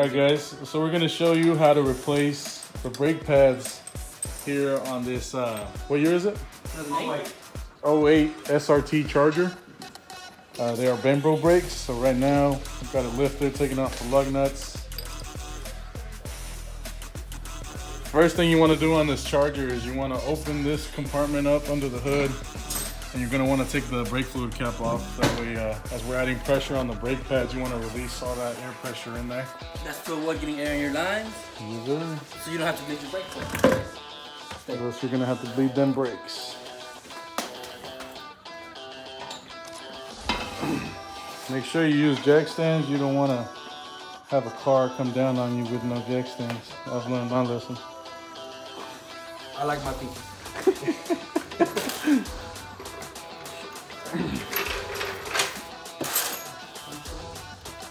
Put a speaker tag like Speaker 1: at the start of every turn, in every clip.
Speaker 1: Alright guys, so we're gonna show you how to replace the brake pads here on this, what year is it?
Speaker 2: 2008.
Speaker 1: 08 SRT Charger. They are Brembo Brakes, so right now we've got a lifter taking off the lug nuts. First thing you want to do on this Charger is you want to open this compartment up under the hood, and you're going to want to take the brake fluid cap off. That way, as we're adding pressure on the brake pads, you want to release all that air pressure in there.
Speaker 2: That's to avoid getting air in your lines,
Speaker 1: Yes, sir.
Speaker 2: so you don't have to bleed your brake fluid.
Speaker 1: Or else you're going to have to bleed them brakes. Make sure you use jack stands. You don't want to have a car come down on you with no jack stands. I've learned my lesson.
Speaker 2: I like my people.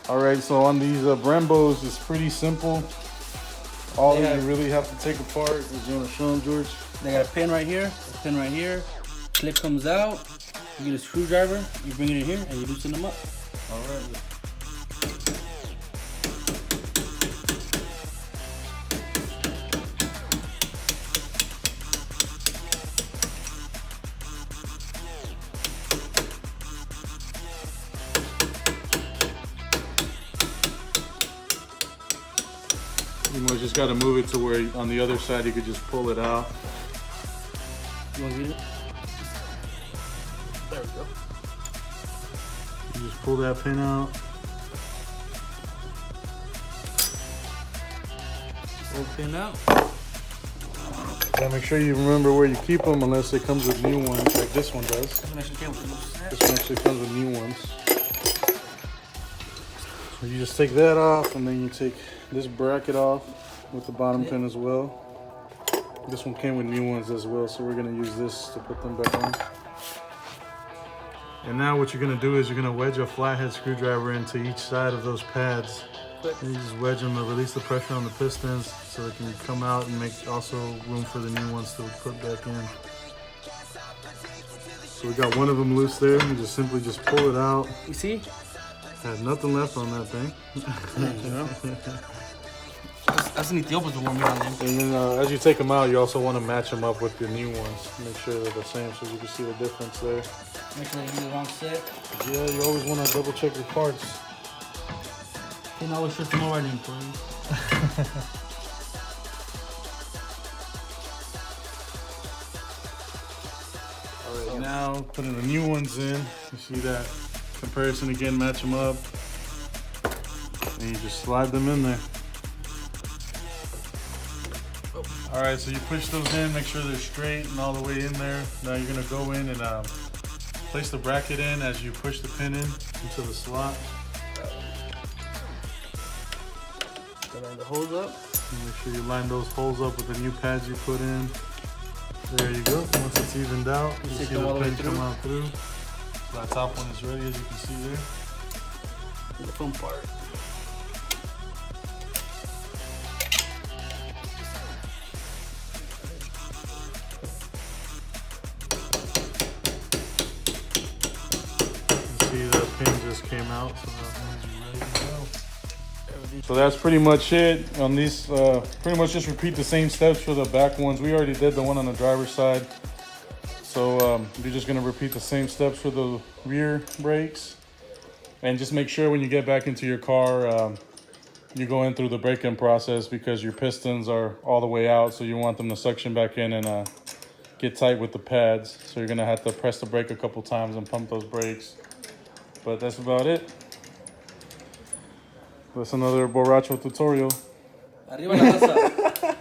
Speaker 1: All right, so on these Brembos, it's pretty simple. All you really have to take apart is, you want to show them, George?
Speaker 2: They got a pin right here, a pin right here. Clip comes out. You get a screwdriver. You bring it in here, and you loosen them up.
Speaker 1: All right. You just got to move it to where on the other side you could just pull it out.
Speaker 2: You want to get it? There we go.
Speaker 1: You just pull that pin out.
Speaker 2: Pull pin out.
Speaker 1: Yeah, make sure you remember where you keep them unless it comes with new ones, like this one does.
Speaker 2: This one actually came with a little snap.
Speaker 1: This one actually comes with new ones. So you just take that off, and then you take this bracket off with the bottom pin as well. This one came with new ones as well, so we're gonna use this to put them back on. And now what you're gonna do is you're gonna wedge a flathead screwdriver into each side of those pads. And you just wedge them to release the pressure on the pistons so it can come out and make also room for the new ones to put back in. So we got one of them loose there, and just simply just pull it out.
Speaker 2: You see?
Speaker 1: Had nothing left on that thing.
Speaker 2: That's an Ethiopian to warm me on them.
Speaker 1: And then as you take them out, you also want to match them up with your new ones. Make sure they're the same so you can see the difference there.
Speaker 2: Make sure they do the wrong set.
Speaker 1: Yeah, you always want to double check your parts.
Speaker 2: Can't always trust the more right employees.
Speaker 1: Alright, now putting the new ones in. You see that comparison again, match them up. And you just slide them in there. Alright, so you push those in, make sure they're straight and all the way in there. Now you're going to go in and place the bracket in as you push the pin in into the slot.
Speaker 2: Line the holes up.
Speaker 1: And make sure you line those holes up with the new pads you put in. There you go. Once it's evened out, you see the pin come out through. So that top one is ready, as you can see there.
Speaker 2: The fun part.
Speaker 1: See the pin just came out, so that means you're ready to go. So that's pretty much it on these. Pretty much just repeat the same steps for the back ones. We already did the one on the driver's side, so you're just gonna repeat the same steps for the rear brakes. And just make sure when you get back into your car, you go in through the break-in process because your pistons are all the way out, so you want them to suction back in and get tight with the pads. So you're gonna have to press the brake a couple times and pump those brakes. But that's about it. That's another borracho tutorial.
Speaker 2: Arriba la raza.